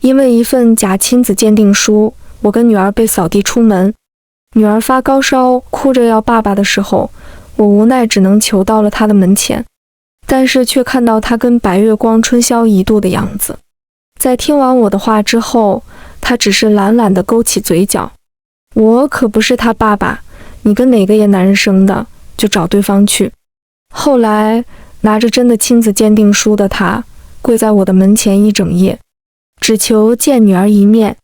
因为一份假亲子鉴定书，我跟女儿被扫地出门。女儿发高烧，哭着要爸爸的时候，我无奈只能求到了她的门前，但是却看到她跟白月光春宵一度的样子。在听完我的话之后，她只是懒懒地勾起嘴角。我可不是他爸爸，你跟哪个野男人生的，就找对方去。后来拿着真的亲子鉴定书的他，跪在我的门前一整夜，只求见女儿一面。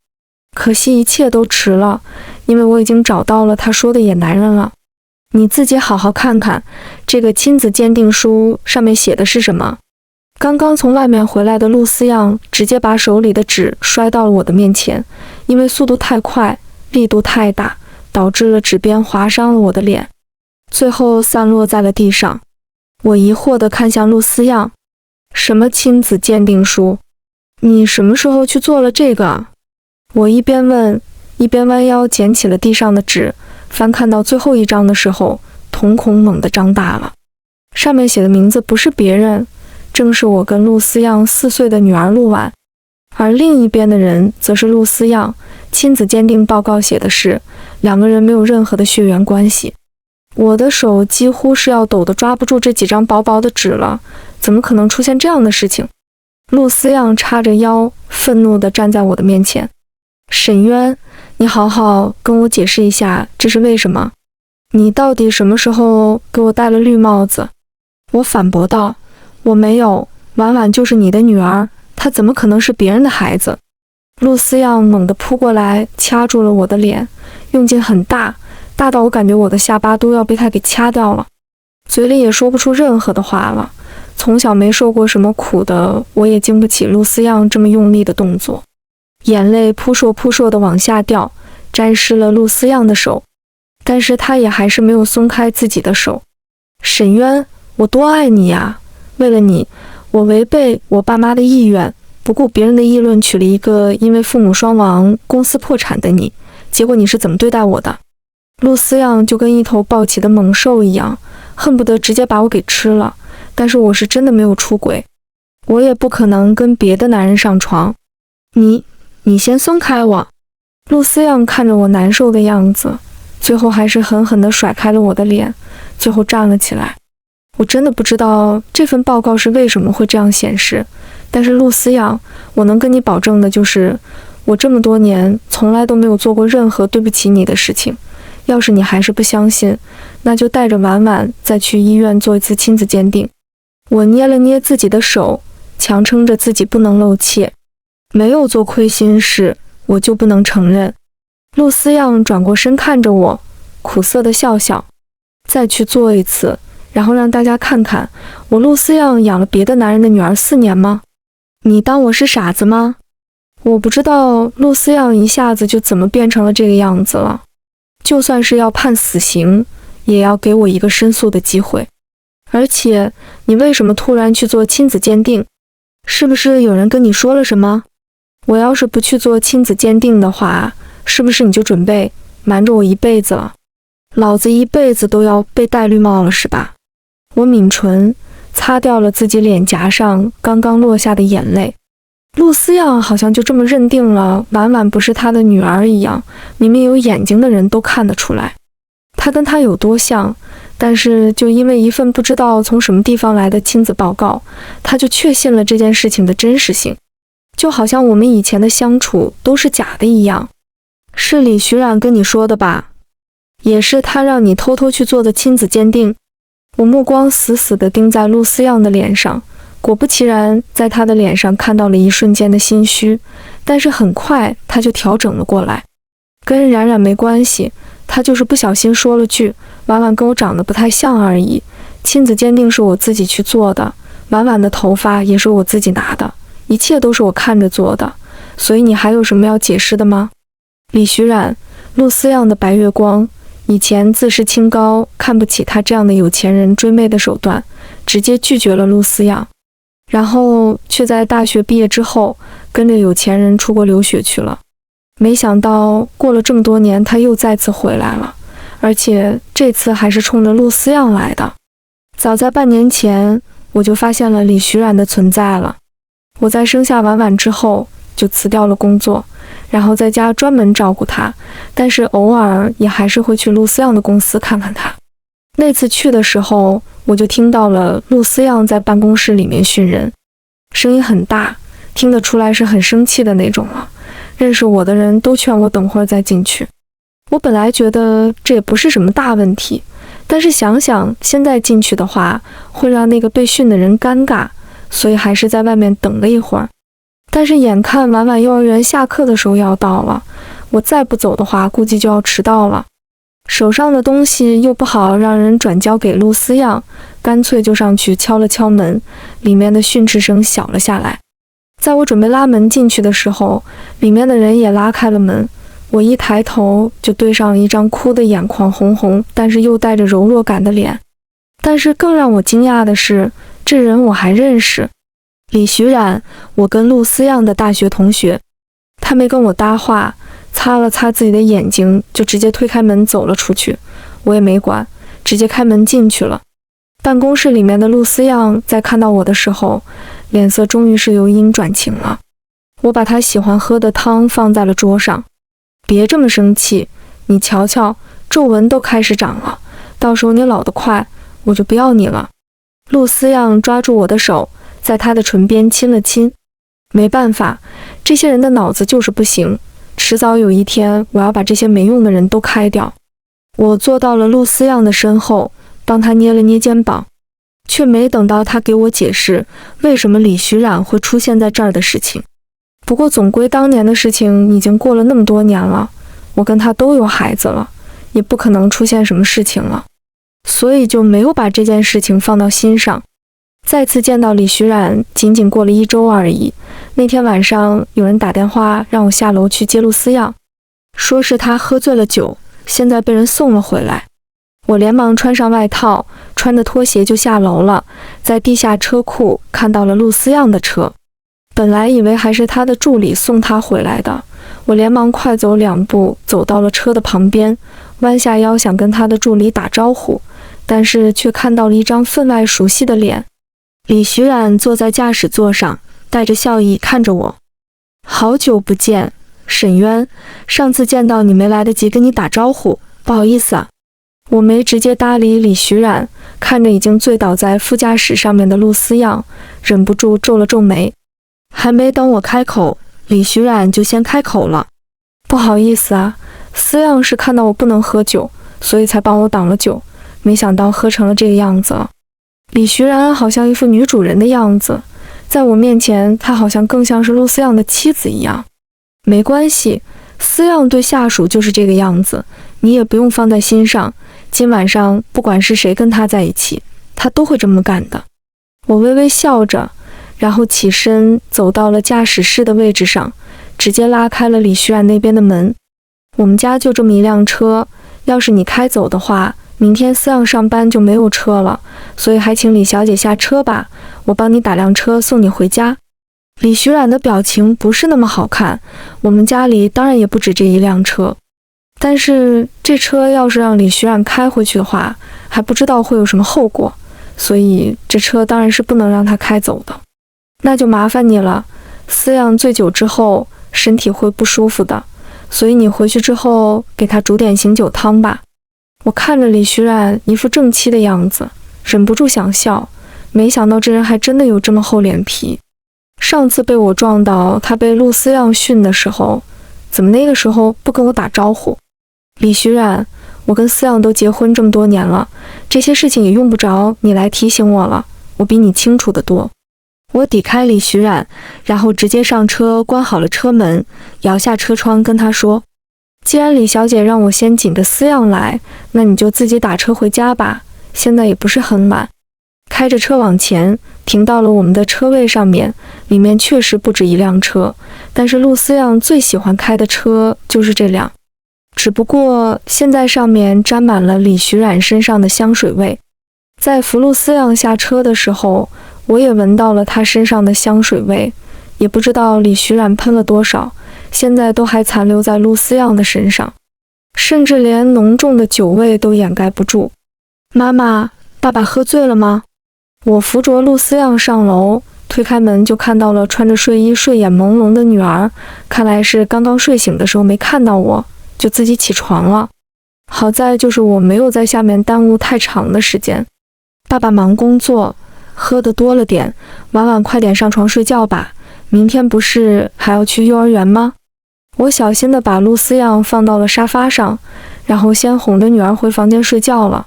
可惜一切都迟了，因为我已经找到了他说的野男人了。你自己好好看看，这个亲子鉴定书上面写的是什么？刚刚从外面回来的陆思样直接把手里的纸摔到了我的面前，因为速度太快，力度太大，导致了纸边划伤了我的脸，最后散落在了地上。我疑惑地看向陆思样，什么亲子鉴定书？你什么时候去做了这个？我一边问，一边弯腰捡起了地上的纸，翻看到最后一张的时候，瞳孔猛地张大了。上面写的名字不是别人，正是我跟陆思样4岁的女儿陆婉，而另一边的人则是陆思样。亲子鉴定报告写的是两个人没有任何的血缘关系。我的手几乎是要抖得抓不住这几张薄薄的纸了，怎么可能出现这样的事情？陆思样叉着腰，愤怒地站在我的面前。沈渊，你好好跟我解释一下这是为什么？你到底什么时候给我戴了绿帽子？我反驳道，我没有，婉婉就是你的女儿，她怎么可能是别人的孩子？陆思样猛地扑过来，掐住了我的脸，用劲很大，大到我感觉我的下巴都要被他给掐掉了，嘴里也说不出任何的话了。从小没受过什么苦的我也经不起陆思样这么用力的动作，眼泪扑簌扑簌地往下掉，沾湿了陆思样的手，但是他也还是没有松开自己的手。沈渊，我多爱你呀！为了你，我违背我爸妈的意愿，不顾别人的议论，娶了一个因为父母双亡、公司破产的你，结果你是怎么对待我的？陆思样就跟一头暴起的猛兽一样，恨不得直接把我给吃了。但是我是真的没有出轨，我也不可能跟别的男人上床。你先松开我！陆思样看着我难受的样子，最后还是狠狠地甩开了我的脸，最后站了起来。我真的不知道这份报告是为什么会这样显示，但是陆思样，我能跟你保证的就是，我这么多年从来都没有做过任何对不起你的事情。要是你还是不相信，那就带着婉婉再去医院做一次亲子鉴定。我捏了捏自己的手，强撑着自己不能露怯。没有做亏心事，我就不能承认。陆思样转过身看着我，苦涩地笑笑。再去做一次，然后让大家看看我陆思样养了别的男人的女儿4年吗？你当我是傻子吗？我不知道陆思样一下子就怎么变成了这个样子了。就算是要判死刑，也要给我一个申诉的机会。而且你为什么突然去做亲子鉴定？是不是有人跟你说了什么？我要是不去做亲子鉴定的话，是不是你就准备瞒着我一辈子了？老子一辈子都要被戴绿帽了是吧？我抿唇，擦掉了自己脸颊上刚刚落下的眼泪。陆思样好像就这么认定了婉婉不是他的女儿一样，明明有眼睛的人都看得出来，他跟他有多像，但是就因为一份不知道从什么地方来的亲子报告，他就确信了这件事情的真实性，就好像我们以前的相处都是假的一样。是李徐冉跟你说的吧？也是他让你偷偷去做的亲子鉴定？我目光死死地盯在陆思样的脸上，果不其然，在他的脸上看到了一瞬间的心虚，但是很快他就调整了过来。跟冉冉没关系，他就是不小心说了句婉婉跟我长得不太像而已，亲子鉴定是我自己去做的，婉婉的头发也是我自己拿的，一切都是我看着做的，所以你还有什么要解释的吗？李徐冉，陆思样的白月光，以前自视清高，看不起他这样的有钱人追妹的手段，直接拒绝了陆思样，然后却在大学毕业之后跟着有钱人出国留学去了。没想到过了这么多年，他又再次回来了，而且这次还是冲着陆思样来的。早在半年前，我就发现了李徐冉的存在了。我在生下婉婉之后，就辞掉了工作，然后在家专门照顾他，但是偶尔也还是会去陆思样的公司看看他。那次去的时候，我就听到了陆思样在办公室里面训人，声音很大，听得出来是很生气的那种了。认识我的人都劝我等会儿再进去。我本来觉得这也不是什么大问题，但是想想现在进去的话，会让那个被训的人尴尬，所以还是在外面等了一会儿。但是眼看晚晚幼儿园下课的时候要到了，我再不走的话，估计就要迟到了。手上的东西又不好让人转交给陆思样，干脆就上去敲了敲门，里面的训斥声小了下来。在我准备拉门进去的时候，里面的人也拉开了门。我一抬头就对上了一张哭得眼眶红红，但是又带着柔弱感的脸。但是更让我惊讶的是，这人我还认识，李徐冉，我跟陆思样的大学同学。他没跟我搭话，擦了擦自己的眼睛，就直接推开门走了出去。我也没管，直接开门进去了。办公室里面的陆思样在看到我的时候，脸色终于是由阴转晴了。我把他喜欢喝的汤放在了桌上。别这么生气，你瞧瞧，皱纹都开始长了，到时候你老得快，我就不要你了。陆思样抓住我的手，在他的唇边亲了亲。没办法，这些人的脑子就是不行，迟早有一天我要把这些没用的人都开掉。我坐到了陆思样的身后，帮他捏了捏肩膀，却没等到他给我解释为什么李徐冉会出现在这儿的事情。不过总归当年的事情已经过了那么多年了，我跟他都有孩子了，也不可能出现什么事情了，所以就没有把这件事情放到心上。再次见到李徐冉仅仅过了1周而已。那天晚上有人打电话让我下楼去接陆思样，说是他喝醉了酒，现在被人送了回来。我连忙穿上外套，穿着拖鞋就下楼了，在地下车库看到了陆思样的车。本来以为还是他的助理送他回来的，我连忙快走2步走到了车的旁边，弯下腰想跟他的助理打招呼，但是却看到了一张分外熟悉的脸。李徐冉坐在驾驶座上，带着笑意看着我。好久不见，沈渊，上次见到你没来得及跟你打招呼，不好意思啊。我没直接搭理李徐冉，看着已经醉倒在副驾驶上面的陆思样，忍不住皱了皱眉。还没等我开口，李徐冉就先开口了。不好意思啊，思样是看到我不能喝酒，所以才帮我挡了酒，没想到喝成了这个样子了。李徐冉好像一副女主人的样子，在我面前她好像更像是陆思样的妻子一样。没关系，思样对下属就是这个样子，你也不用放在心上，今晚上不管是谁跟他在一起，他都会这么干的。我微微笑着，然后起身走到了驾驶室的位置上，直接拉开了李徐冉那边的门。我们家就这么一辆车，要是你开走的话，明天思样上班就没有车了，所以还请李小姐下车吧，我帮你打辆车送你回家。李徐冉的表情不是那么好看，我们家里当然也不止这一辆车，但是这车要是让李徐冉开回去的话，还不知道会有什么后果，所以这车当然是不能让他开走的。那就麻烦你了，思样醉酒之后身体会不舒服的，所以你回去之后给他煮点醒酒汤吧。我看着李徐冉一副正妻的样子，忍不住想笑，没想到这人还真的有这么厚脸皮。上次被我撞到他被陆思样训的时候，怎么那个时候不跟我打招呼？李徐冉，我跟思样都结婚这么多年了，这些事情也用不着你来提醒我了，我比你清楚得多。我抵开李徐冉，然后直接上车，关好了车门，摇下车窗跟他说，既然李小姐让我先紧着思样来，那你就自己打车回家吧，现在也不是很晚。开着车往前，停到了我们的车位上面，里面确实不止一辆车，但是陆思样最喜欢开的车就是这辆，只不过现在上面沾满了李徐冉身上的香水味。在扶陆思样下车的时候，我也闻到了他身上的香水味，也不知道李徐冉喷了多少，现在都还残留在陆思样的身上，甚至连浓重的酒味都掩盖不住。妈妈，爸爸喝醉了吗？我扶着陆思样上楼，推开门就看到了穿着睡衣睡眼朦胧的女儿，看来是刚刚睡醒的时候没看到我，就自己起床了。好在就是我没有在下面耽误太长的时间。爸爸忙工作，喝得多了点，晚晚快点上床睡觉吧，明天不是还要去幼儿园吗？我小心地把露丝样放到了沙发上，然后先哄着女儿回房间睡觉了。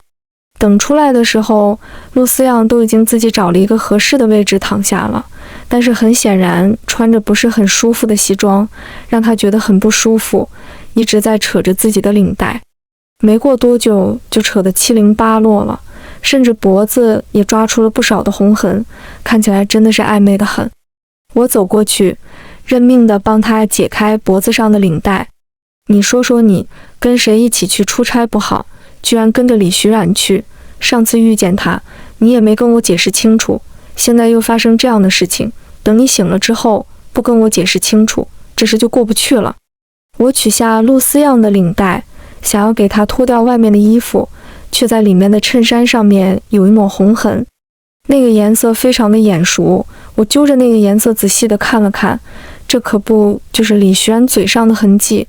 等出来的时候，露丝样都已经自己找了一个合适的位置躺下了，但是很显然穿着不是很舒服的西装，让她觉得很不舒服，一直在扯着自己的领带。没过多久就扯得七零八落了，甚至脖子也抓出了不少的红痕，看起来真的是暧昧得很。我走过去，认命地帮她解开脖子上的领带。你说说你跟谁一起去出差不好，居然跟着李徐冉去，上次遇见他，你也没跟我解释清楚，现在又发生这样的事情，等你醒了之后，不跟我解释清楚，这事就过不去了。我取下露丝样的领带，想要给她脱掉外面的衣服，却在里面的衬衫上面有一抹红痕，那个颜色非常的眼熟，我揪着那个颜色仔细的看了看，这可不就是李徐冉嘴上的痕迹。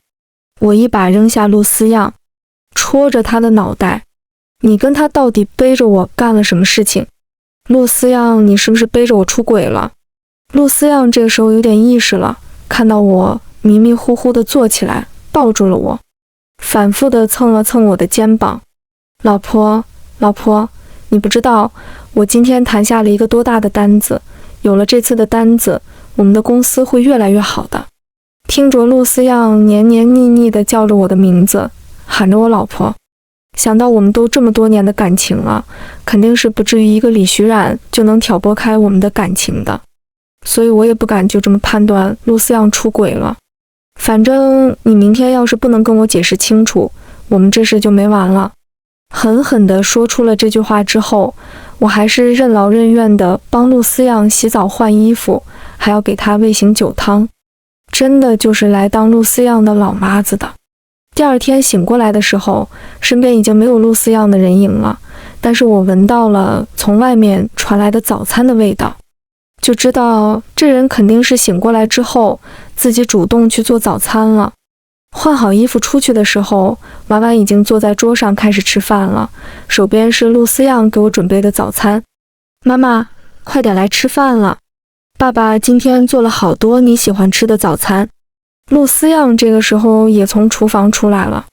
我一把扔下露丝样，戳着他的脑袋，你跟他到底背着我干了什么事情？露丝样，你是不是背着我出轨了？露丝样这个时候有点意识了，看到我迷迷糊糊地坐起来，抱住了我，反复地蹭了蹭我的肩膀。老婆，老婆，你不知道我今天谈下了一个多大的单子，有了这次的单子，我们的公司会越来越好的。听着露丝样黏黏腻腻地叫着我的名字，喊着我老婆，想到我们都这么多年的感情了，肯定是不至于一个李徐冉就能挑拨开我们的感情的，所以我也不敢就这么判断露丝样出轨了。反正你明天要是不能跟我解释清楚，我们这事就没完了。狠狠地说出了这句话之后，我还是任劳任怨地帮露丝样洗澡换衣服，还要给她喂醒酒汤，真的就是来当露丝样的老妈子的。第二天醒过来的时候，身边已经没有露丝样的人影了，但是我闻到了从外面传来的早餐的味道，就知道这人肯定是醒过来之后自己主动去做早餐了。换好衣服出去的时候，婉婉已经坐在桌上开始吃饭了，手边是露丝样给我准备的早餐。妈妈，快点来吃饭了，爸爸今天做了好多你喜欢吃的早餐。露丝样这个时候也从厨房出来了，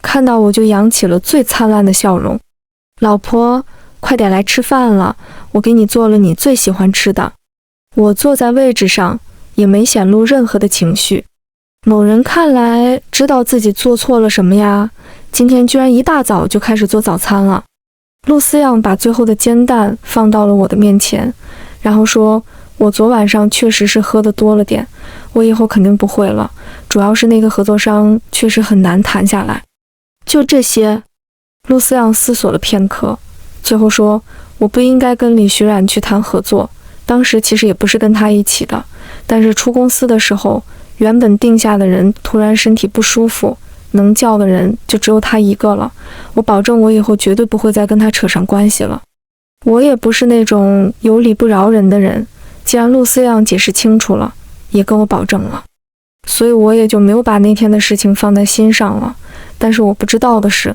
看到我就扬起了最灿烂的笑容。老婆，快点来吃饭了，我给你做了你最喜欢吃的。我坐在位置上，也没显露任何的情绪。某人看来知道自己做错了什么呀？今天居然一大早就开始做早餐了。露丝样把最后的煎蛋放到了我的面前，然后说，我昨晚上确实是喝得多了点，我以后肯定不会了，主要是那个合作商确实很难谈下来。就这些。露丝样思索了片刻，最后说，我不应该跟李徐冉去谈合作，当时其实也不是跟他一起的，但是出公司的时候，原本定下的人突然身体不舒服，能叫的人就只有他一个了，我保证我以后绝对不会再跟他扯上关系了。我也不是那种有理不饶人的人，既然露丝样解释清楚了，也跟我保证了，所以我也就没有把那天的事情放在心上了。但是我不知道的是，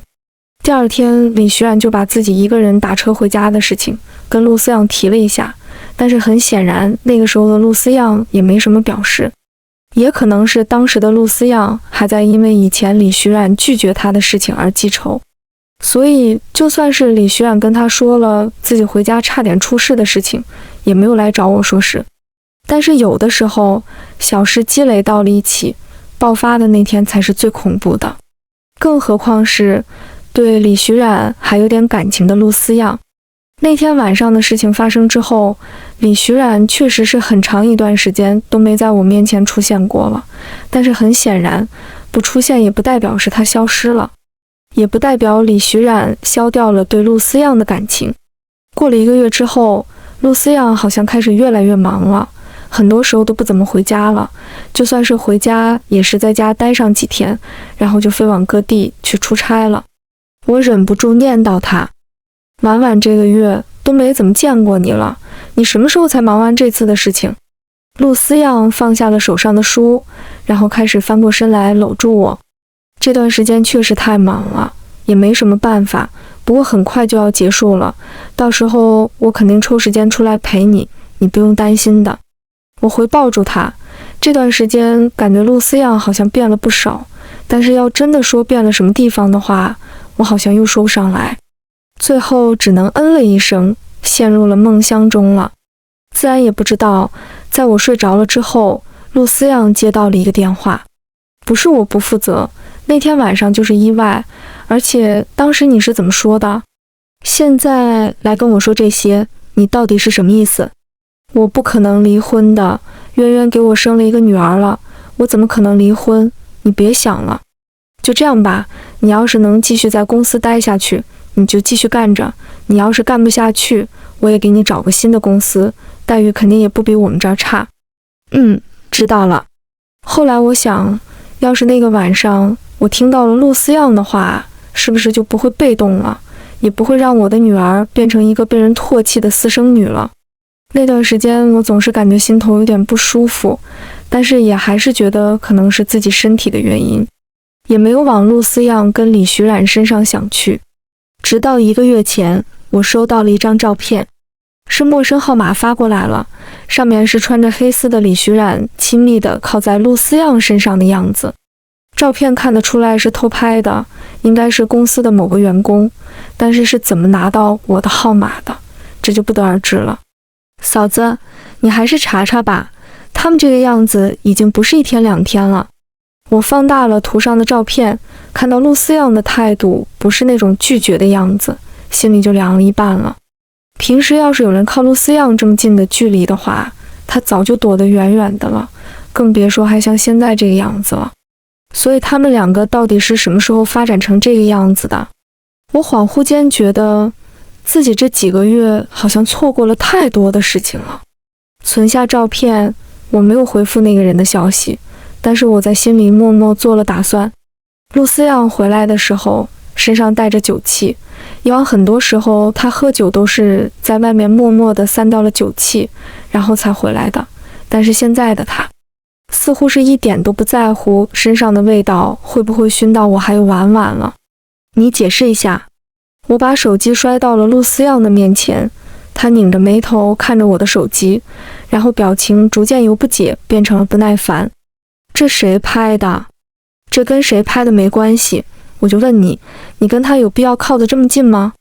第二天李徐冉就把自己一个人打车回家的事情跟露丝样提了一下，但是很显然那个时候的露丝样也没什么表示，也可能是当时的露丝样还在因为以前李徐冉拒绝他的事情而记仇，所以就算是李徐冉跟他说了自己回家差点出事的事情，也没有来找我说事。但是有的时候小事积累到了一起，爆发的那天才是最恐怖的，更何况是对李徐冉还有点感情的露丝样。那天晚上的事情发生之后，李徐冉确实是很长一段时间都没在我面前出现过了，但是很显然，不出现也不代表是他消失了，也不代表李徐冉消掉了对露丝样的感情。过了1个月之后，露丝样好像开始越来越忙了，很多时候都不怎么回家了，就算是回家也是在家待上几天，然后就飞往各地去出差了。我忍不住念叨他，婉婉这个月都没怎么见过你了，你什么时候才忙完这次的事情？陆思样放下了手上的书，然后开始翻过身来搂住我。这段时间确实太忙了，也没什么办法，不过很快就要结束了，到时候我肯定抽时间出来陪你，你不用担心的。我回抱住他，这段时间感觉陆思样好像变了不少，但是要真的说变了什么地方的话，我好像又说不上来，最后只能嗯了一声，陷入了梦乡中了。自然也不知道，在我睡着了之后，陆思样接到了一个电话。不是我不负责，那天晚上就是意外，而且当时你是怎么说的？现在来跟我说这些，你到底是什么意思？我不可能离婚的，渊渊给我生了一个女儿了，我怎么可能离婚？你别想了。就这样吧，你要是能继续在公司待下去，你就继续干着，你要是干不下去，我也给你找个新的公司，待遇肯定也不比我们这儿差。知道了。后来我想，要是那个晚上我听到了陆思样的话，是不是就不会被动了，也不会让我的女儿变成一个被人唾弃的私生女了。那段时间我总是感觉心头有点不舒服，但是也还是觉得可能是自己身体的原因，也没有往陆思样跟李徐冉身上想去。直到1个月前，我收到了一张照片，是陌生号码发过来了，上面是穿着黑丝的李徐冉亲密地靠在陆思样身上的样子。照片看得出来是偷拍的，应该是公司的某个员工，但是是怎么拿到我的号码的，这就不得而知了。嫂子，你还是查查吧，他们这个样子已经不是1天2天了。我放大了图上的照片，看到陆思样的态度不是那种拒绝的样子，心里就凉了一半了。平时要是有人靠陆思样这么近的距离的话，他早就躲得远远的了，更别说还像现在这个样子了。所以他们2个到底是什么时候发展成这个样子的？我恍惚间觉得自己这几个月好像错过了太多的事情了。存下照片，我没有回复那个人的消息，但是我在心里默默做了打算。陆思样回来的时候身上带着酒气，以往很多时候他喝酒都是在外面默默地散掉了酒气，然后才回来的，但是现在的他似乎是一点都不在乎身上的味道会不会熏到我还有婉婉了。你解释一下。我把手机摔到了陆思样的面前，他拧着眉头看着我的手机，然后表情逐渐由不解变成了不耐烦。这谁拍的？这跟谁拍的没关系，我就问你，你跟他有必要靠得这么近吗？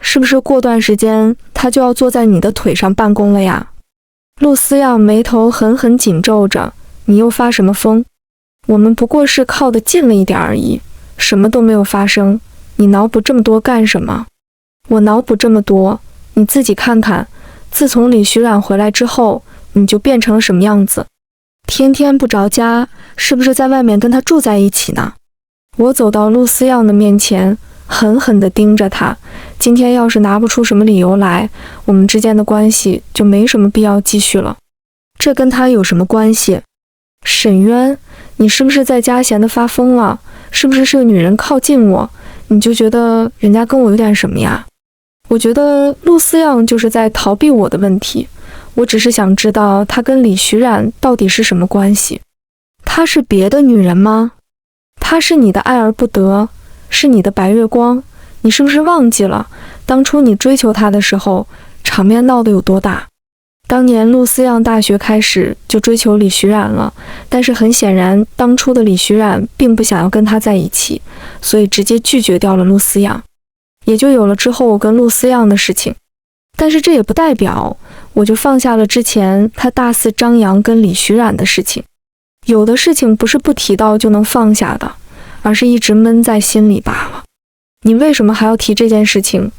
是不是过段时间他就要坐在你的腿上办公了呀？陆思样眉头狠狠紧皱着，你又发什么疯？我们不过是靠得近了一点而已，什么都没有发生，你脑补这么多干什么？我脑补这么多，你自己看看，自从李徐冉回来之后，你就变成了什么样子？天天不着家，是不是在外面跟他住在一起呢？我走到陆思样的面前，狠狠地盯着他。今天要是拿不出什么理由来，我们之间的关系就没什么必要继续了。这跟他有什么关系？沈渊，你是不是在家闲得发疯了？是不是个女人靠近我，你就觉得人家跟我有点什么呀？我觉得陆思样就是在逃避我的问题，我只是想知道他跟李徐冉到底是什么关系。她是别的女人吗？她是你的爱而不得，是你的白月光，你是不是忘记了当初你追求她的时候，场面闹得有多大？当年陆思样大学开始就追求李徐冉了，但是很显然当初的李徐冉并不想要跟他在一起，所以直接拒绝掉了陆思样，也就有了之后我跟陆思样的事情。但是这也不代表我就放下了之前他大肆张扬跟李徐冉的事情。有的事情不是不提到就能放下的，而是一直闷在心里罢了。你为什么还要提这件事情？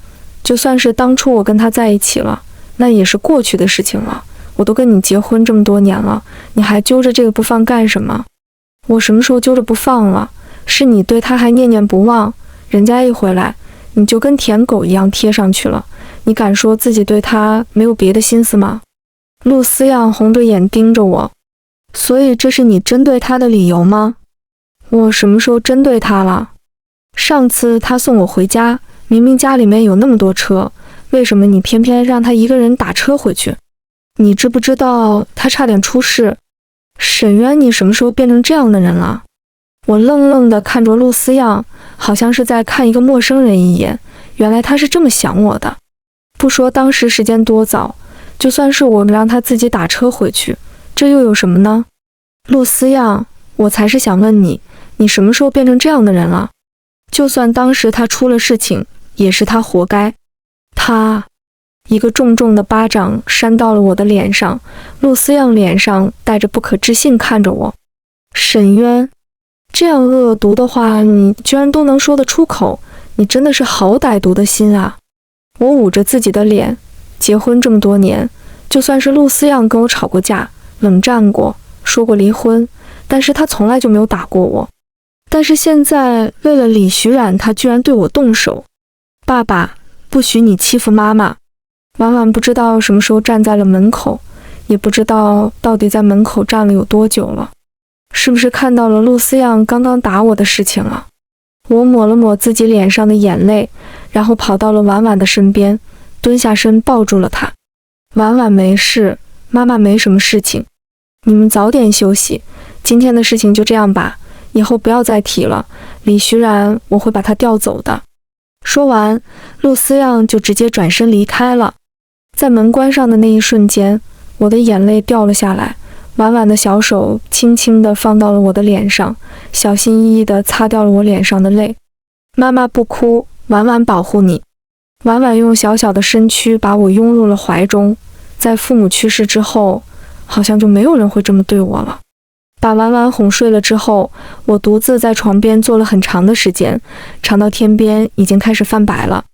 就算是当初我跟他在一起了，那也是过去的事情了，我都跟你结婚这么多年了，你还揪着这个不放干什么？我什么时候揪着不放了？是你对他还念念不忘，人家一回来你就跟舔狗一样贴上去了，你敢说自己对他没有别的心思吗？陆思样红着眼盯着我，所以这是你针对他的理由吗？我什么时候针对他了？上次他送我回家，明明家里面有那么多车，为什么你偏偏让他一个人打车回去？你知不知道他差点出事？沈渊，你什么时候变成这样的人了？我愣愣地看着陆思样，好像是在看一个陌生人一眼。原来他是这么想我的。不说当时时间多早，就算是我让他自己打车回去，这又有什么呢？陆思样，我才是想问你，你什么时候变成这样的人了？就算当时他出了事情，也是他活该。他一个重重的巴掌扇到了我的脸上，陆思样脸上带着不可置信看着我。沈渊，这样恶毒的话你居然都能说得出口，你真的是好歹毒的心啊！我捂着自己的脸，结婚这么多年，就算是陆思样跟我吵过架，冷战过，说过离婚，但是他从来就没有打过我。但是现在为了李徐冉，他居然对我动手。爸爸，不许你欺负妈妈。婉婉不知道什么时候站在了门口，也不知道到底在门口站了有多久了，是不是看到了陆思样刚刚打我的事情了？我抹了抹自己脸上的眼泪，然后跑到了婉婉的身边，蹲下身抱住了她。婉婉没事，妈妈没什么事情，你们早点休息，今天的事情就这样吧，以后不要再提了，李徐冉我会把他调走的。说完，陆思样就直接转身离开了。在门关上的那一瞬间，我的眼泪掉了下来，婉婉的小手轻轻地放到了我的脸上，小心翼翼地擦掉了我脸上的泪。妈妈不哭，婉婉保护你。婉婉用小小的身躯把我拥入了怀中。在父母去世之后，好像就没有人会这么对我了。把婉婉哄睡了之后，我独自在床边坐了很长的时间，长到天边已经开始泛白了。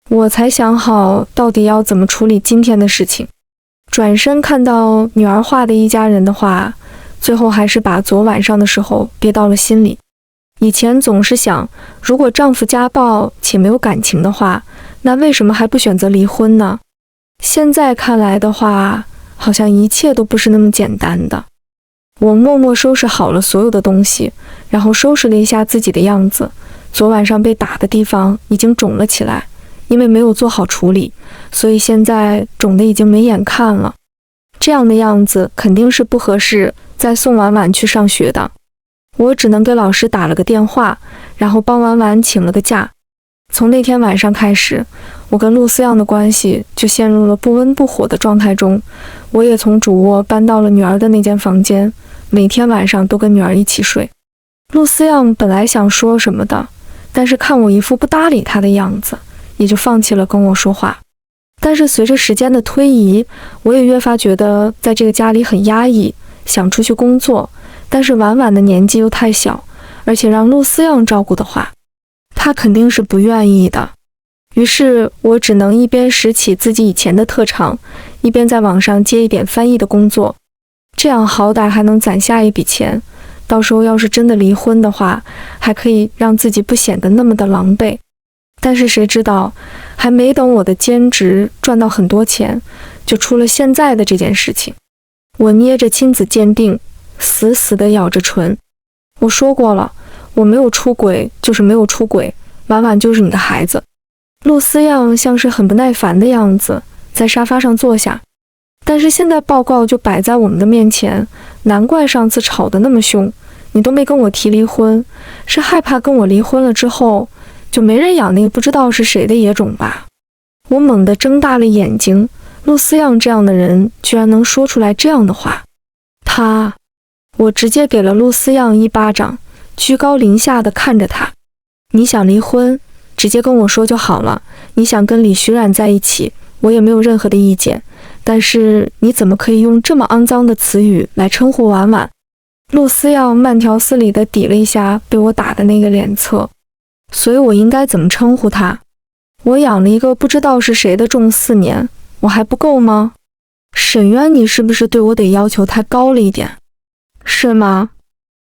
我才想好到底要怎么处理今天的事情。转身看到女儿画的一家人的话，最后还是把昨晚上的时候憋到了心里。以前总是想，如果丈夫家暴且没有感情的话，那为什么还不选择离婚呢？现在看来的话，好像一切都不是那么简单的。我默默收拾好了所有的东西，然后收拾了一下自己的样子。昨晚上被打的地方已经肿了起来，因为没有做好处理，所以现在肿得已经没眼看了。这样的样子肯定是不合适再送婉婉去上学的。我只能给老师打了个电话，然后帮婉婉请了个假。从那天晚上开始，我跟陆思样的关系就陷入了不温不火的状态中。我也从主卧搬到了女儿的那间房间，每天晚上都跟女儿一起睡。陆思样本来想说什么的，但是看我一副不搭理她的样子，也就放弃了跟我说话。但是随着时间的推移，我也越发觉得在这个家里很压抑，想出去工作，但是婉婉的年纪又太小，而且让陆思样照顾的话，她肯定是不愿意的。于是我只能一边拾起自己以前的特长，一边在网上接一点翻译的工作，这样好歹还能攒下一笔钱，到时候要是真的离婚的话，还可以让自己不显得那么的狼狈。但是谁知道，还没等我的兼职赚到很多钱，就出了现在的这件事情。我捏着亲子鉴定，死死地咬着唇。我说过了，我没有出轨就是没有出轨，婉婉就是你的孩子。陆思样像是很不耐烦的样子，在沙发上坐下。但是现在报告就摆在我们的面前，难怪上次吵得那么凶，你都没跟我提离婚，是害怕跟我离婚了之后就没人养那个不知道是谁的野种吧？我猛地睁大了眼睛，陆思样这样的人居然能说出来这样的话。我直接给了陆思样一巴掌，居高临下的看着他。你想离婚，直接跟我说就好了。你想跟李徐冉在一起，我也没有任何的意见。但是你怎么可以用这么肮脏的词语来称呼婉婉？陆思样慢条斯理地抵了一下被我打的那个脸侧。所以我应该怎么称呼他？我养了一个不知道是谁的种4年，我还不够吗？沈渊，你是不是对我得要求太高了一点？是吗？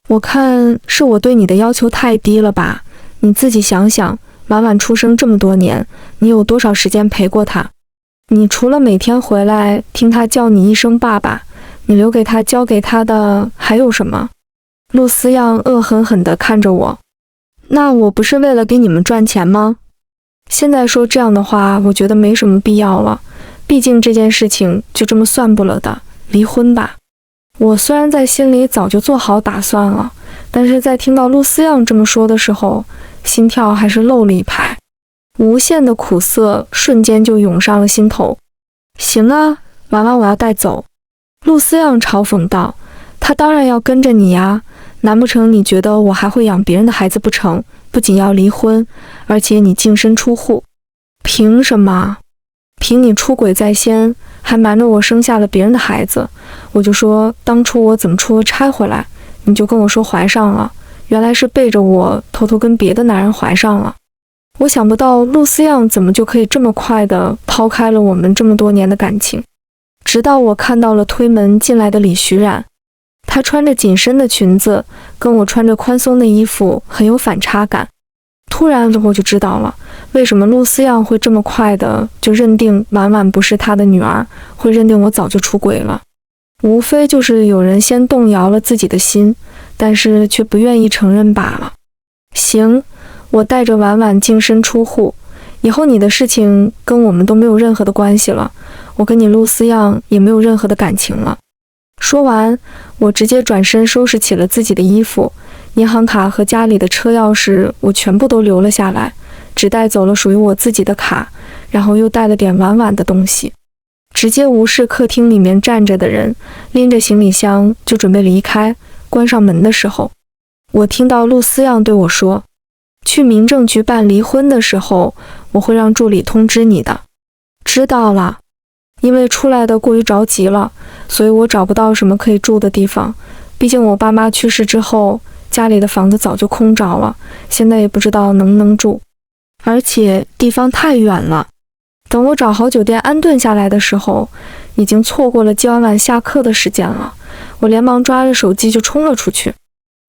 我看是我对你的要求太低了吧？你自己想想，婉婉出生这么多年，你有多少时间陪过她？你除了每天回来听她叫你一声爸爸，你留给她教给她的还有什么？陆思样恶狠狠地看着我。那我不是为了给你们赚钱吗？现在说这样的话，我觉得没什么必要了。毕竟这件事情就这么算不了的，离婚吧。我虽然在心里早就做好打算了，但是在听到陆思样这么说的时候，心跳还是漏了一拍，无限的苦涩瞬间就涌上了心头。行啊，婉婉我要带走。陆思样嘲讽道，他当然要跟着你呀，难不成你觉得我还会养别人的孩子不成？不仅要离婚，而且你净身出户。凭什么？凭你出轨在先，还瞒着我生下了别人的孩子。我就说当初我怎么出了差回来，你就跟我说怀上了，原来是背着我偷偷跟别的男人怀上了。我想不到陆思样怎么就可以这么快地抛开了我们这么多年的感情。直到我看到了推门进来的李徐冉，她穿着紧身的裙子，跟我穿着宽松的衣服很有反差感。突然我就知道了，为什么陆思样会这么快的就认定婉婉不是她的女儿，会认定我早就出轨了。无非就是有人先动摇了自己的心，但是却不愿意承认罢了。行，我带着婉婉净身出户，以后你的事情跟我们都没有任何的关系了，我跟你陆思样也没有任何的感情了。说完，我直接转身收拾起了自己的衣服，银行卡和家里的车钥匙我全部都留了下来，只带走了属于我自己的卡，然后又带了点婉婉的东西，直接无视客厅里面站着的人，拎着行李箱就准备离开。关上门的时候，我听到陆思样对我说，去民政局办离婚的时候，我会让助理通知你的。知道了。因为出来的过于着急了，所以我找不到什么可以住的地方，毕竟我爸妈去世之后，家里的房子早就空着了，现在也不知道能不能住，而且地方太远了。等我找好酒店安顿下来的时候，已经错过了季婉婉下课的时间了。我连忙抓着手机就冲了出去。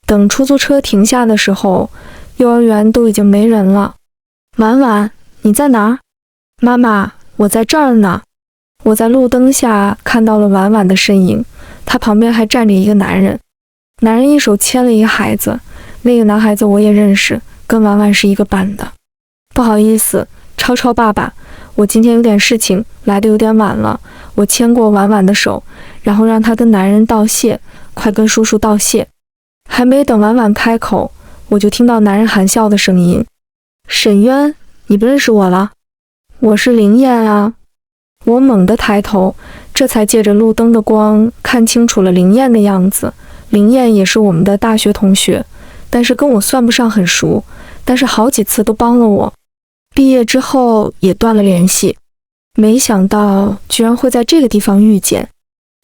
等出租车停下的时候，幼儿园都已经没人了。婉婉，你在哪儿？妈妈，我在这儿呢。我在路灯下看到了婉婉的身影，她旁边还站着一个男人，男人一手牵了一个孩子，那个男孩子我也认识，跟婉婉是一个班的。不好意思，超超爸爸，我今天有点事情，来的有点晚了。我牵过婉婉的手，然后让她跟男人道谢，快跟叔叔道谢。还没等婉婉开口，我就听到男人含笑的声音，沈渊，你不认识我了？我是林燕啊。我猛地抬头，这才借着路灯的光看清楚了林燕的样子。林燕也是我们的大学同学，但是跟我算不上很熟，但是好几次都帮了我。毕业之后也断了联系，没想到居然会在这个地方遇见。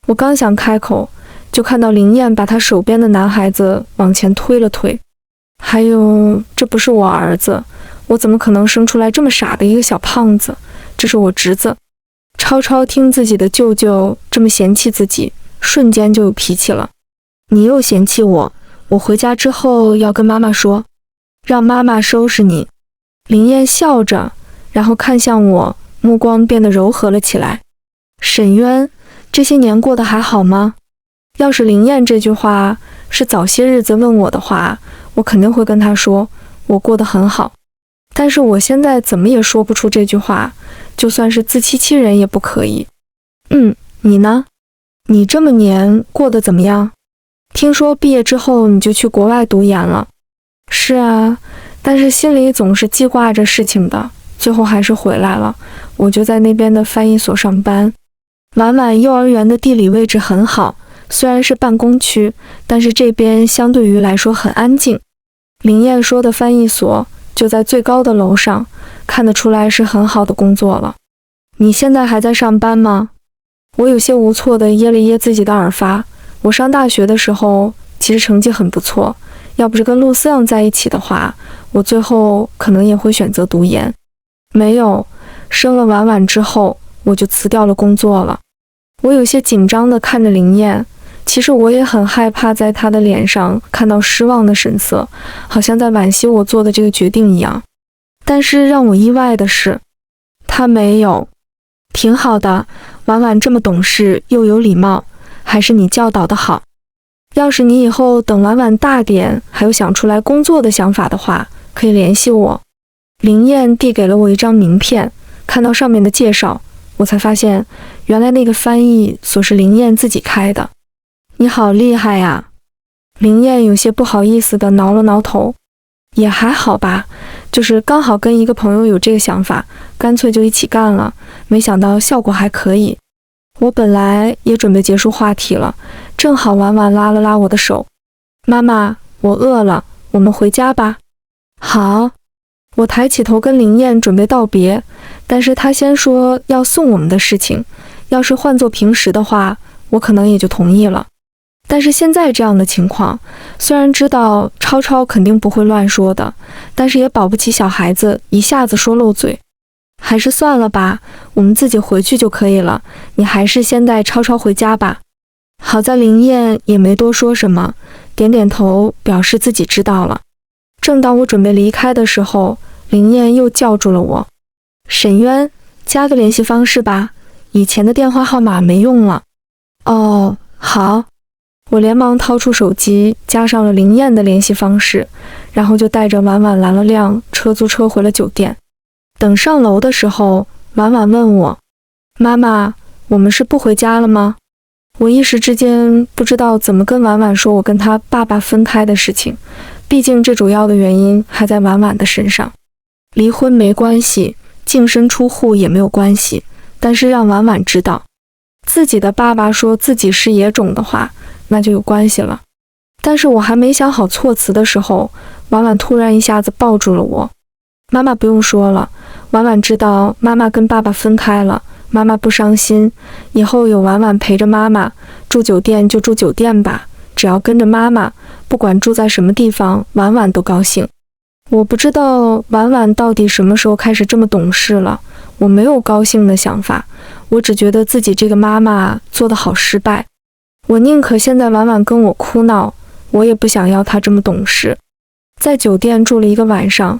我刚想开口，就看到林燕把她手边的男孩子往前推了推。还有，这不是我儿子，我怎么可能生出来这么傻的一个小胖子？这是我侄子。超超听自己的舅舅这么嫌弃自己，瞬间就有脾气了。你又嫌弃我，我回家之后要跟妈妈说，让妈妈收拾你。林燕笑着，然后看向我，目光变得柔和了起来。沈渊，这些年过得还好吗？要是林燕这句话是早些日子问我的话，我肯定会跟她说，我过得很好。但是我现在怎么也说不出这句话，就算是自欺欺人也不可以。你呢？你这么年过得怎么样？听说毕业之后你就去国外读研了。是啊，但是心里总是记挂着事情的，最后还是回来了。我就在那边的翻译所上班。婉婉幼儿园的地理位置很好，虽然是办公区，但是这边相对于来说很安静。林燕说的翻译所就在最高的楼上，看得出来是很好的工作了。你现在还在上班吗？我有些无措地噎了噎自己的耳发。我上大学的时候其实成绩很不错，要不是跟陆思样在一起的话，我最后可能也会选择读研。没有，生了婉婉之后我就辞掉了工作了。我有些紧张地看着林燕，其实我也很害怕在她的脸上看到失望的神色，好像在惋惜我做的这个决定一样。但是让我意外的是，她没有。挺好的，婉婉这么懂事又有礼貌，还是你教导的好。要是你以后等婉婉大点，还有想出来工作的想法的话，可以联系我。林燕递给了我一张名片，看到上面的介绍，我才发现，原来那个翻译所是林燕自己开的。你好厉害呀！林燕有些不好意思地挠了挠头。也还好吧，就是刚好跟一个朋友有这个想法，干脆就一起干了，没想到效果还可以。我本来也准备结束话题了，正好婉婉拉了拉我的手。妈妈，我饿了，我们回家吧。好。我抬起头跟林燕准备道别，但是她先说要送我们的事情，要是换做平时的话，我可能也就同意了。但是现在这样的情况，虽然知道超超肯定不会乱说的，但是也保不齐小孩子一下子说漏嘴，还是算了吧，我们自己回去就可以了，你还是先带超超回家吧。好在林燕也没多说什么，点点头表示自己知道了。正当我准备离开的时候，林燕又叫住了我。沈渊，加个联系方式吧，以前的电话号码没用了。哦，好。我连忙掏出手机，加上了林燕的联系方式，然后就带着婉婉拦了辆出租车回了酒店。等上楼的时候，婉婉问我：妈妈，我们是不回家了吗？我一时之间不知道怎么跟婉婉说我跟她爸爸分开的事情，毕竟这主要的原因还在婉婉的身上。离婚没关系，净身出户也没有关系，但是让婉婉知道自己的爸爸说自己是野种的话，那就有关系了。但是我还没想好措辞的时候，婉婉突然一下子抱住了我。妈妈不用说了，婉婉知道妈妈跟爸爸分开了，妈妈不伤心，以后有婉婉陪着妈妈，住酒店就住酒店吧，只要跟着妈妈，不管住在什么地方，婉婉都高兴。我不知道婉婉到底什么时候开始这么懂事了，我没有高兴的想法，我只觉得自己这个妈妈做得好失败。我宁可现在婉婉跟我哭闹，我也不想要她这么懂事。在酒店住了一个晚上，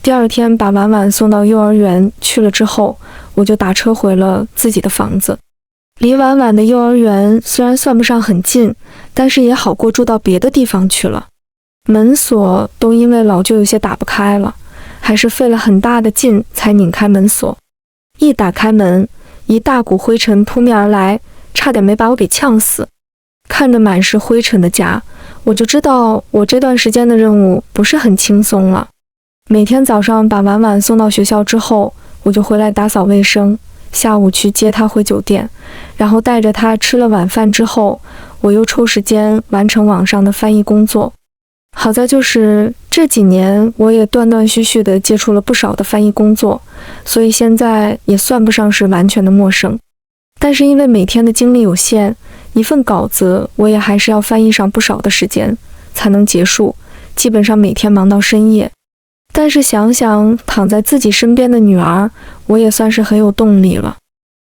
第二天把婉婉送到幼儿园去了之后，我就打车回了自己的房子。离婉婉的幼儿园虽然算不上很近，但是也好过住到别的地方去了。门锁都因为老旧有些打不开了，还是费了很大的劲才拧开门锁。一打开门，一大股灰尘扑面而来，差点没把我给呛死。看着满是灰尘的家，我就知道我这段时间的任务不是很轻松了。每天早上把婉婉送到学校之后，我就回来打扫卫生，下午去接她回酒店，然后带着她吃了晚饭之后，我又抽时间完成网上的翻译工作。好在就是这几年我也断断续续地接触了不少的翻译工作，所以现在也算不上是完全的陌生。但是因为每天的精力有限，一份稿子我也还是要翻译上不少的时间才能结束，基本上每天忙到深夜。但是想想躺在自己身边的女儿，我也算是很有动力了。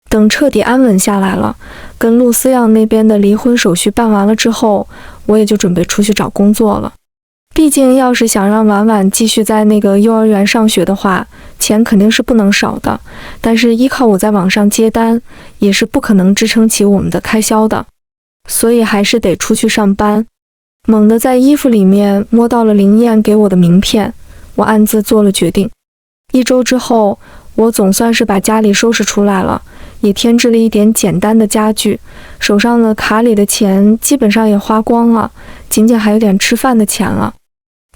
等彻底安稳下来了，跟陆思阳那边的离婚手续办完了之后，我也就准备出去找工作了。毕竟要是想让婉婉继续在那个幼儿园上学的话，钱肯定是不能少的，但是依靠我在网上接单也是不可能支撑起我们的开销的，所以还是得出去上班。猛地在衣服里面摸到了林燕给我的名片，我暗自做了决定。1周之后，我总算是把家里收拾出来了，也添置了一点简单的家具，手上的卡里的钱基本上也花光了，仅仅还有点吃饭的钱了。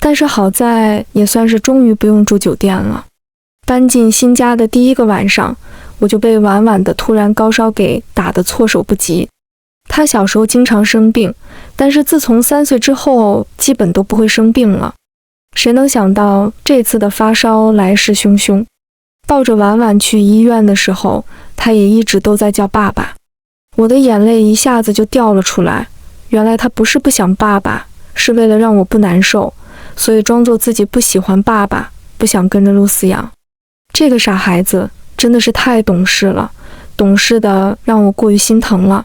但是好在也算是终于不用住酒店了。搬进新家的第1个晚上，我就被婉婉的突然高烧给打得措手不及。她小时候经常生病，但是自从3岁之后基本都不会生病了。谁能想到这次的发烧来势汹汹，抱着婉婉去医院的时候，她也一直都在叫爸爸。我的眼泪一下子就掉了出来，原来她不是不想爸爸，是为了让我不难受，所以装作自己不喜欢爸爸，不想跟着陆思阳。这个傻孩子真的是太懂事了，懂事的让我过于心疼了。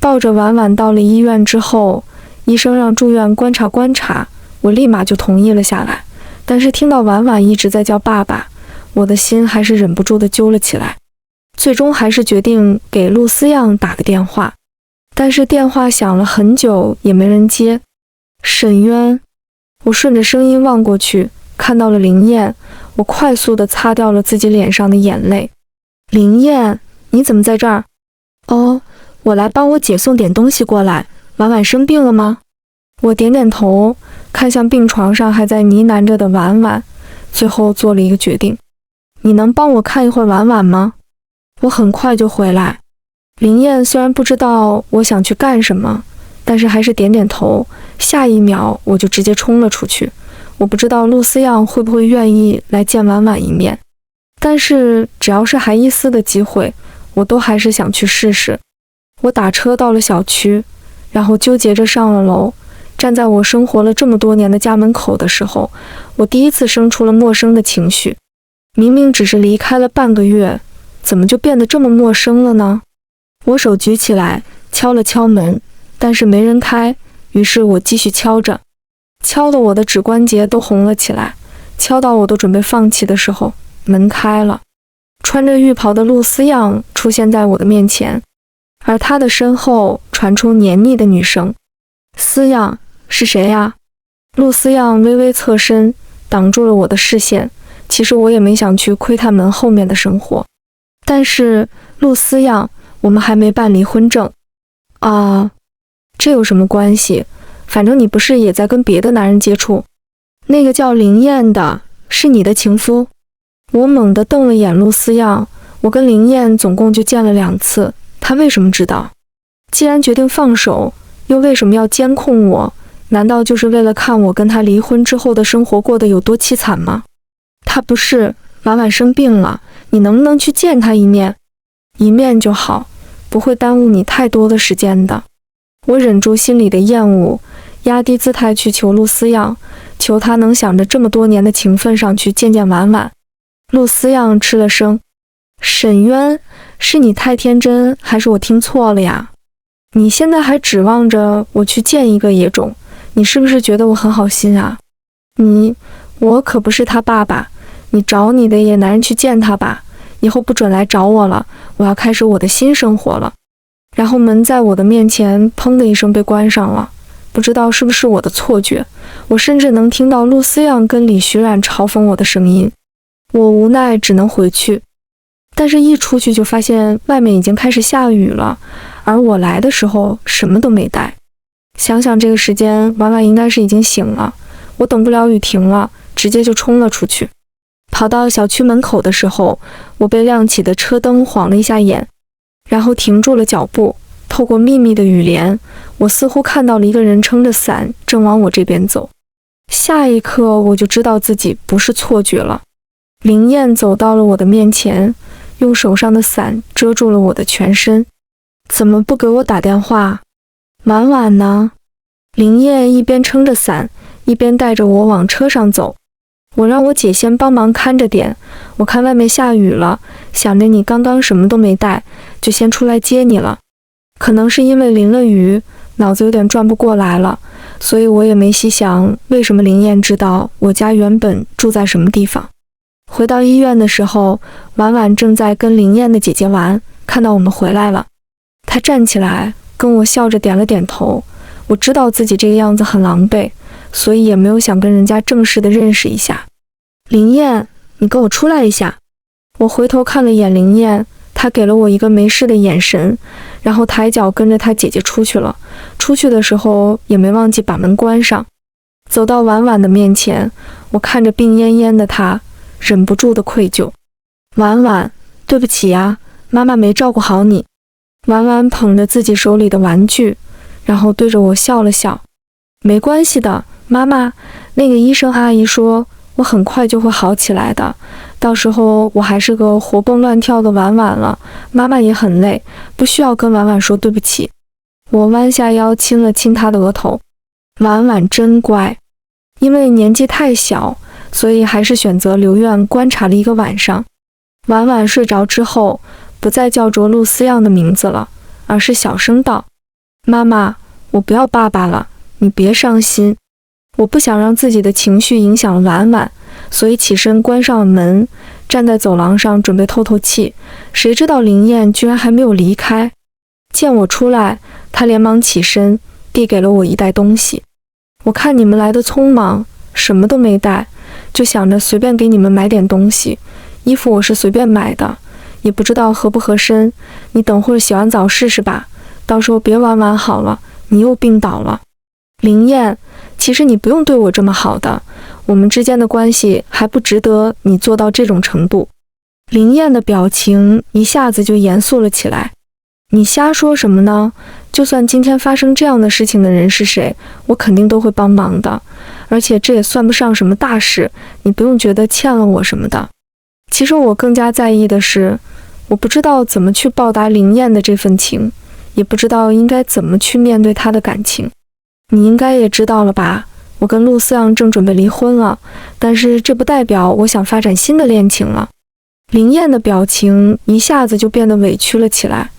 抱着婉婉到了医院之后，医生让住院观察观察，我立马就同意了下来。但是听到婉婉一直在叫爸爸，我的心还是忍不住的揪了起来。最终还是决定给陆思阳打个电话，但是电话响了很久也没人接。沈渊，我顺着声音望过去，看到了林燕，我快速地擦掉了自己脸上的眼泪。林燕，你怎么在这儿？哦，我来帮我姐送点东西过来。婉婉生病了吗？我点点头，看向病床上还在呢喃着的婉婉，最后做了一个决定。你能帮我看一会儿婉婉吗？我很快就回来。林燕虽然不知道我想去干什么，但是还是点点头。下一秒我就直接冲了出去。我不知道陆思样会不会愿意来见婉婉一面，但是只要是还一丝的机会，我都还是想去试试。我打车到了小区，然后纠结着上了楼。站在我生活了这么多年的家门口的时候，我第一次生出了陌生的情绪。明明只是离开了半个月，怎么就变得这么陌生了呢？我手举起来，敲了敲门，但是没人开，于是我继续敲着，敲得我的指关节都红了起来。敲到我都准备放弃的时候，门开了，穿着浴袍的陆思样出现在我的面前，而他的身后传出黏腻的女声：思样，是谁呀？陆思样微微侧身，挡住了我的视线。其实我也没想去窥探门后面的生活，但是陆思样，我们还没办离婚证。啊，这有什么关系？反正你不是也在跟别的男人接触？那个叫林燕的，是你的情夫？我猛地瞪了眼陆思样，我跟林燕总共就见了2次，他为什么知道？既然决定放手，又为什么要监控我？难道就是为了看我跟他离婚之后的生活过得有多凄惨吗？他不是，婉婉生病了，你能不能去见他一面？一面就好，不会耽误你太多的时间的。我忍住心里的厌恶，压低姿态去求陆思样，求他能想着这么多年的情分上去见见婉婉。陆思样吃了声：沈渊，是你太天真，还是我听错了呀？你现在还指望着我去见一个野种，你是不是觉得我很好心啊？我可不是他爸爸，你找你的野男人去见他吧，以后不准来找我了，我要开始我的新生活了。然后门在我的面前砰的一声被关上了，不知道是不是我的错觉，我甚至能听到陆思样跟李徐冉嘲讽我的声音。我无奈只能回去，但是一出去就发现外面已经开始下雨了，而我来的时候什么都没带。想想这个时间，婉婉应该是已经醒了，我等不了雨停了，直接就冲了出去。跑到小区门口的时候，我被亮起的车灯晃了一下眼，然后停住了脚步。透过密密的雨帘，我似乎看到了一个人撑着伞正往我这边走。下一刻我就知道自己不是错觉了。林燕走到了我的面前，用手上的伞遮住了我的全身。怎么不给我打电话？婉婉呢？林燕一边撑着伞，一边带着我往车上走。我让我姐先帮忙看着点，我看外面下雨了，想着你刚刚什么都没带，就先出来接你了。可能是因为淋了雨，脑子有点转不过来了，所以我也没细想为什么林燕知道我家原本住在什么地方。回到医院的时候，婉婉正在跟林燕的姐姐玩，看到我们回来了，她站起来跟我笑着点了点头。我知道自己这个样子很狼狈，所以也没有想跟人家正式的认识一下。林燕，你跟我出来一下。我回头看了眼林燕，她给了我一个没事的眼神，然后抬脚跟着她姐姐出去了。出去的时候也没忘记把门关上。走到婉婉的面前，我看着病恹恹的她，忍不住的愧疚。婉婉，对不起呀，妈妈没照顾好你。婉婉捧着自己手里的玩具，然后对着我笑了笑。没关系的，妈妈，那个医生阿姨说我很快就会好起来的，到时候我还是个活蹦乱跳的婉婉了，妈妈也很累，不需要跟婉婉说对不起。我弯下腰亲了亲她的额头。婉婉真乖，因为年纪太小，所以还是选择留院观察了一个晚上。婉婉睡着之后，不再叫着陆思样的名字了，而是小声道：妈妈，我不要爸爸了，你别伤心。我不想让自己的情绪影响了婉婉，所以起身关上了门，站在走廊上准备透透气。谁知道林燕居然还没有离开，见我出来，她连忙起身递给了我一袋东西。我看你们来的匆忙，什么都没带，就想着随便给你们买点东西。衣服我是随便买的，也不知道合不合身，你等会儿洗完澡试试吧，到时候别玩好了，你又病倒了。林燕，其实你不用对我这么好的，我们之间的关系还不值得你做到这种程度。林燕的表情一下子就严肃了起来。你瞎说什么呢？就算今天发生这样的事情的人是谁，我肯定都会帮忙的，而且这也算不上什么大事，你不用觉得欠了我什么的。其实我更加在意的是，我不知道怎么去报答林燕的这份情，也不知道应该怎么去面对她的感情。你应该也知道了吧，我跟陆思阳正准备离婚了，但是这不代表我想发展新的恋情了。林燕的表情一下子就变得委屈了起来。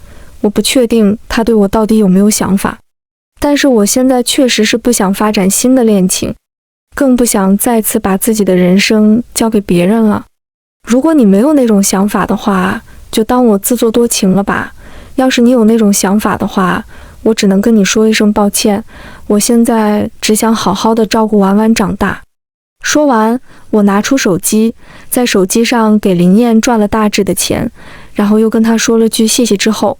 我不确定她对我到底有没有想法，但是我现在确实是不想发展新的恋情，更不想再次把自己的人生交给别人了。如果你没有那种想法的话，就当我自作多情了吧。要是你有那种想法的话，我只能跟你说一声抱歉，我现在只想好好的照顾婉婉长大。说完，我拿出手机，在手机上给林燕赚了大致的钱，然后又跟她说了句谢谢之后，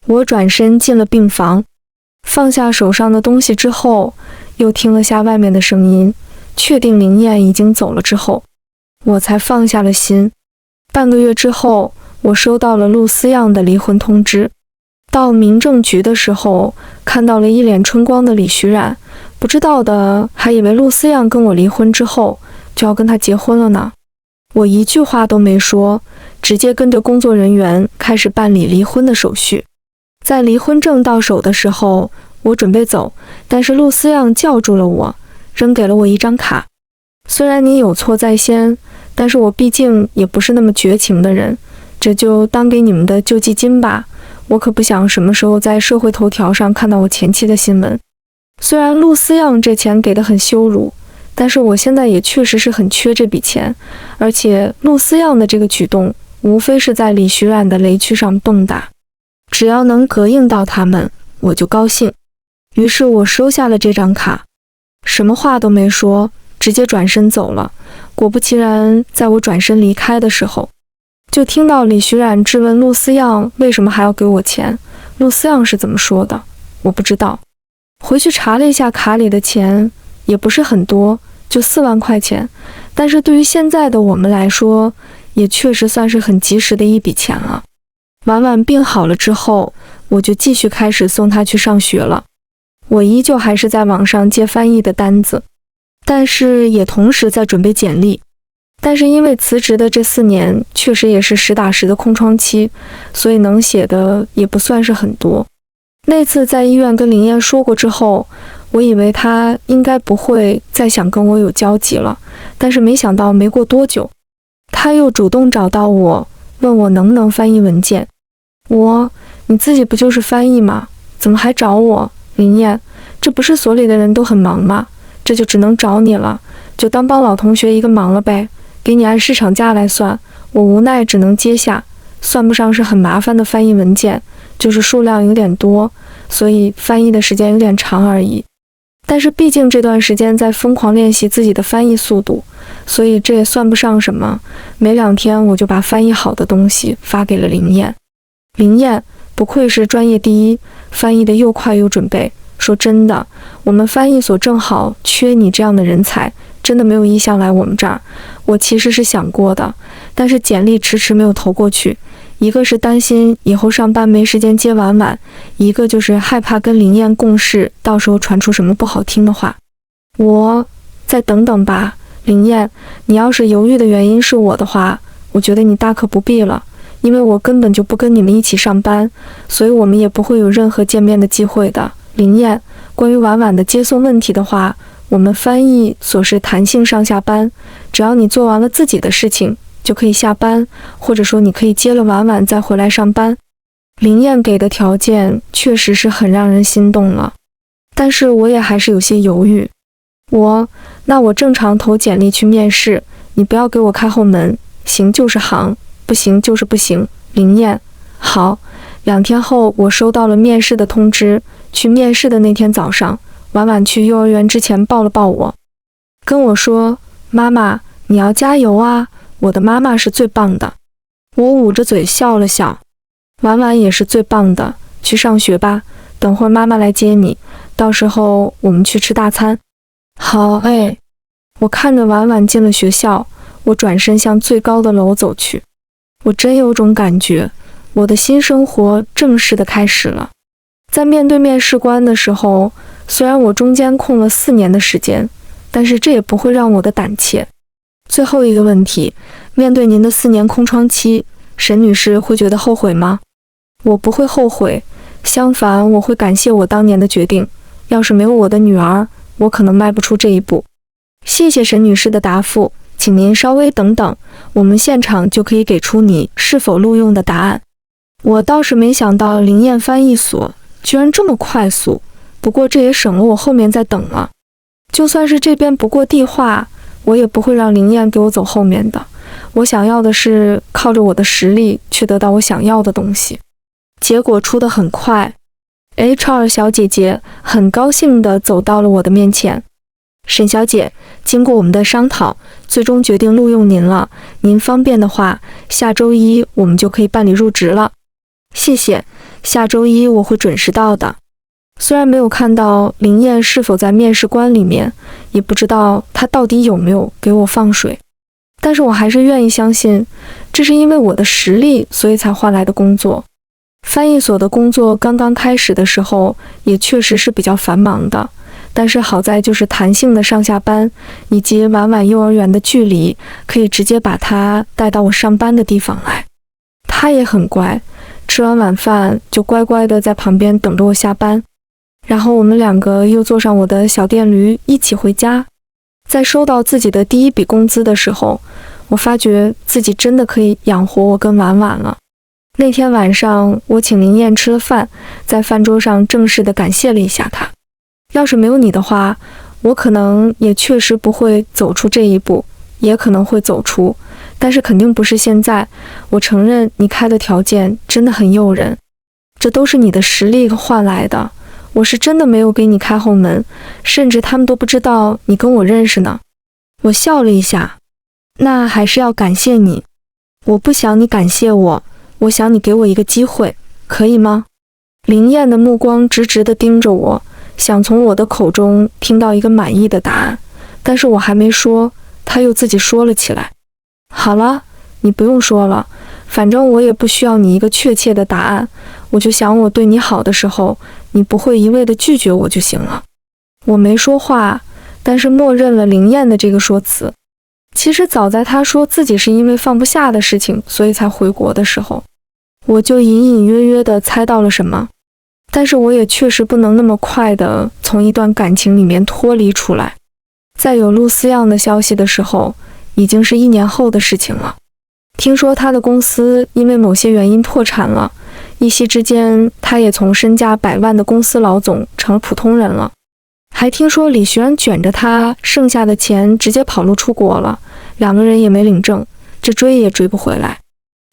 我转身进了病房。放下手上的东西之后，又听了下外面的声音，确定林燕已经走了之后，我才放下了心。半个月之后，我收到了陆思样的离婚通知。到民政局的时候，看到了一脸春光的李徐冉，不知道的还以为陆思样跟我离婚之后就要跟他结婚了呢。我一句话都没说，直接跟着工作人员开始办理离婚的手续。在离婚证到手的时候，我准备走，但是陆思样叫住了我，扔给了我一张卡。虽然你有错在先，但是我毕竟也不是那么绝情的人，这就当给你们的救济金吧。我可不想什么时候在社会头条上看到我前妻的新闻。虽然陆思样这钱给得很羞辱，但是我现在也确实是很缺这笔钱，而且陆思样的这个举动无非是在李徐冉的雷区上蹦跶，只要能膈应到他们，我就高兴。于是我收下了这张卡，什么话都没说，直接转身走了。果不其然，在我转身离开的时候，就听到李徐冉质问陆思样为什么还要给我钱。陆思样是怎么说的？我不知道。回去查了一下卡里的钱，也不是很多，就4万块钱，但是对于现在的我们来说，也确实算是很及时的一笔钱了。婉婉病好了之后，我就继续开始送她去上学了。我依旧还是在网上接翻译的单子，但是也同时在准备简历。但是因为辞职的这4年确实也是实打实的空窗期，所以能写的也不算是很多。那次在医院跟林燕说过之后，我以为她应该不会再想跟我有交集了，但是没想到没过多久，她又主动找到我，问我能不能翻译文件。你自己不就是翻译吗？怎么还找我？林燕，这不是所里的人都很忙吗？这就只能找你了，就当帮老同学一个忙了呗，给你按市场价来算。我无奈只能接下，算不上是很麻烦的翻译文件，就是数量有点多，所以翻译的时间有点长而已。但是毕竟这段时间在疯狂练习自己的翻译速度，所以这也算不上什么。没2天我就把翻译好的东西发给了林燕。林燕，不愧是专业第一，翻译的又快又准备。说真的，我们翻译所正好缺你这样的人才，真的没有意向来我们这儿。我其实是想过的，但是简历迟迟没有投过去。一个是担心以后上班没时间接婉婉，一个就是害怕跟林燕共事，到时候传出什么不好听的话。我再等等吧，林燕，你要是犹豫的原因是我的话，我觉得你大可不必了，因为我根本就不跟你们一起上班，所以我们也不会有任何见面的机会的。林燕，关于婉婉的接送问题的话，我们翻译所是弹性上下班，只要你做完了自己的事情就可以下班，或者说你可以接了婉婉再回来上班。林燕给的条件确实是很让人心动了，但是我也还是有些犹豫。那我正常投简历去面试，你不要给我开后门，行就是行，不行就是不行。林燕，好。2天后我收到了面试的通知，去面试的那天早上，婉婉去幼儿园之前抱了抱我，跟我说，妈妈你要加油啊，我的妈妈是最棒的。我捂着嘴笑了笑。婉婉也是最棒的，去上学吧，等会儿妈妈来接你，到时候我们去吃大餐。好哎。我看着婉婉进了学校，我转身向最高的楼走去。我真有种感觉，我的新生活正式的开始了。在面对面试官的时候，虽然我中间空了4年的时间，但是这也不会让我的胆怯。最后一个问题，面对您的4年空窗期，沈女士会觉得后悔吗？我不会后悔，相反，我会感谢我当年的决定。要是没有我的女儿，我可能迈不出这一步。谢谢沈女士的答复，请您稍微等等，我们现场就可以给出你是否录用的答案。我倒是没想到灵验翻译所居然这么快速，不过这也省了我后面再等了。就算是这边不过地话，我也不会让灵验给我走后面的。我想要的是靠着我的实力去得到我想要的东西。结果出得很快， HR 小姐姐很高兴地走到了我的面前。沈小姐，经过我们的商讨，最终决定录用您了。您方便的话，下周1我们就可以办理入职了。谢谢，下周1我会准时到的。虽然没有看到林燕是否在面试官里面，也不知道她到底有没有给我放水，但是我还是愿意相信，这是因为我的实力，所以才换来的工作。翻译所的工作刚刚开始的时候，也确实是比较繁忙的。但是好在就是弹性的上下班，以及婉婉幼儿园的距离，可以直接把她带到我上班的地方来。她也很乖，吃完晚饭就乖乖的在旁边等着我下班。然后我们2个又坐上我的小电驴一起回家。在收到自己的第1笔工资的时候，我发觉自己真的可以养活我跟婉婉了。那天晚上我请林燕吃了饭，在饭桌上正式的感谢了一下她。要是没有你的话，我可能也确实不会走出这一步，也可能会走出，但是肯定不是现在。我承认你开的条件真的很诱人，这都是你的实力换来的，我是真的没有给你开后门，甚至他们都不知道你跟我认识呢。我笑了一下，那还是要感谢你。我不想你感谢我，我想你给我一个机会，可以吗？林燕的目光直直地盯着我，想从我的口中听到一个满意的答案，但是我还没说，他又自己说了起来。好了，你不用说了，反正我也不需要你一个确切的答案，我就想我对你好的时候，你不会一味的拒绝我就行了。我没说话，但是默认了林燕的这个说辞。其实早在他说自己是因为放不下的事情，所以才回国的时候，我就隐隐约约地猜到了什么。但是我也确实不能那么快的从一段感情里面脱离出来。在有陆思样的消息的时候，已经是1年后的事情了。听说他的公司因为某些原因破产了，一夕之间他也从身价100万的公司老总成了普通人了。还听说李徐然卷着他剩下的钱直接跑路出国了，2个人也没领证，这追也追不回来。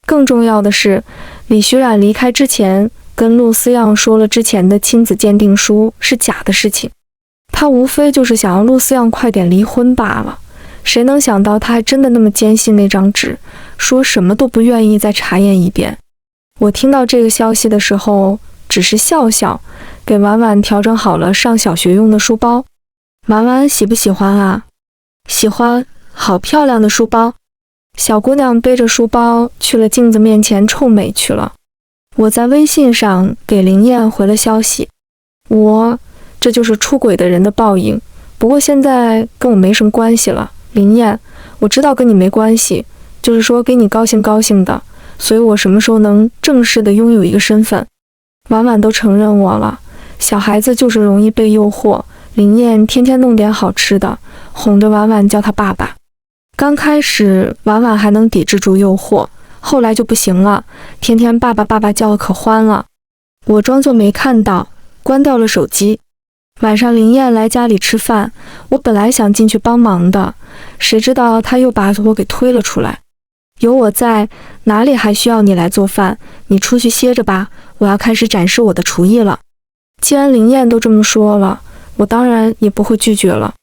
更重要的是，李徐冉离开之前跟陆思样说了之前的亲子鉴定书是假的事情，他无非就是想要陆思样快点离婚罢了。谁能想到他还真的那么坚信那张纸，说什么都不愿意再查验一遍。我听到这个消息的时候只是笑笑，给婉婉调整好了上小学用的书包。婉婉喜不喜欢啊？喜欢，好漂亮的书包。小姑娘背着书包去了镜子面前臭美去了。我在微信上给林燕回了消息，这就是出轨的人的报应，不过现在跟我没什么关系了。林燕，我知道跟你没关系，就是说给你高兴高兴的，所以我什么时候能正式的拥有一个身份？婉婉都承认我了，小孩子就是容易被诱惑。林燕天天弄点好吃的，哄着婉婉叫她爸爸。刚开始婉婉还能抵制住诱惑，后来就不行了，天天爸爸爸爸叫的可欢了。我装作没看到，关掉了手机。晚上林燕来家里吃饭，我本来想进去帮忙的，谁知道她又把我给推了出来。有我在，哪里还需要你来做饭？你出去歇着吧，我要开始展示我的厨艺了。既然林燕都这么说了，我当然也不会拒绝了。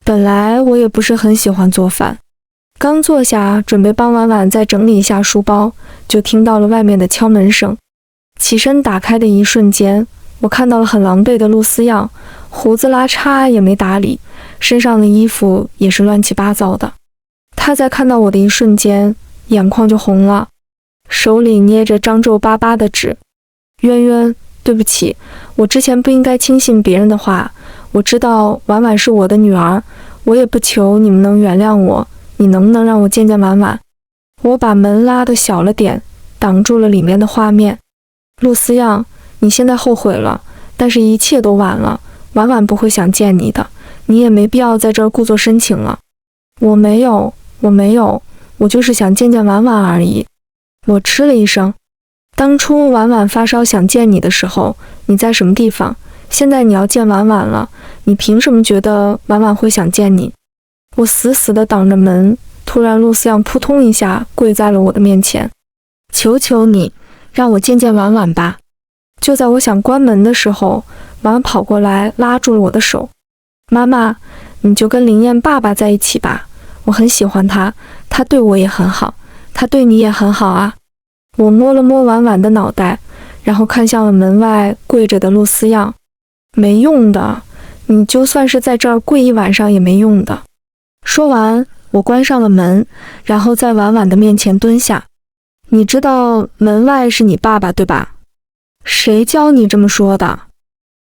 本来我也不是很喜欢做饭，刚坐下准备帮婉婉再整理一下书包，就听到了外面的敲门声。起身打开的一瞬间，我看到了很狼狈的陆思样，胡子拉碴也没打理，身上的衣服也是乱七八糟的。他在看到我的一瞬间，眼眶就红了，手里捏着张皱巴巴的纸。渊渊，对不起，我之前不应该轻信别人的话，我知道婉婉是我的女儿，我也不求你们能原谅我，你能不能让我见见婉婉？我把门拉得小了点，挡住了里面的画面。陆思样，你现在后悔了，但是一切都晚了，婉婉不会想见你的，你也没必要在这儿故作深情了。我没有，我就是想见见婉婉而已。我嗤了一声，当初婉婉发烧想见你的时候，你在什么地方？现在你要见婉婉了，你凭什么觉得婉婉会想见你？我死死地挡着门，突然陆思样扑通一下跪在了我的面前，求求你，让我见见婉婉吧。就在我想关门的时候，婉婉跑过来拉住了我的手。妈妈，你就跟林燕爸爸在一起吧，我很喜欢他，他对我也很好，他对你也很好啊。我摸了摸婉婉的脑袋，然后看向了门外跪着的陆思样。没用的，你就算是在这儿跪一晚上也没用的。说完，我关上了门，然后在婉婉的面前蹲下。你知道门外是你爸爸对吧？谁教你这么说的？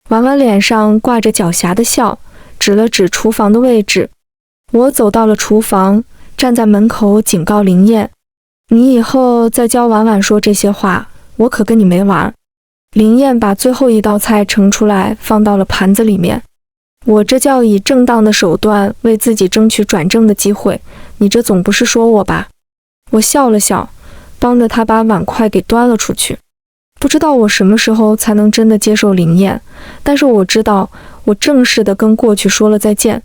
婉婉脸上挂着狡黠的笑，指了指厨房的位置。我走到了厨房，站在门口警告林燕，你以后再教婉婉说这些话，我可跟你没完。林燕把最后一道菜盛出来，放到了盘子里面。我这叫以正当的手段为自己争取转正的机会，你这总不是说我吧？我笑了笑，帮着他把碗筷给端了出去。不知道我什么时候才能真的接受林燕，但是我知道，我正式的跟过去说了再见。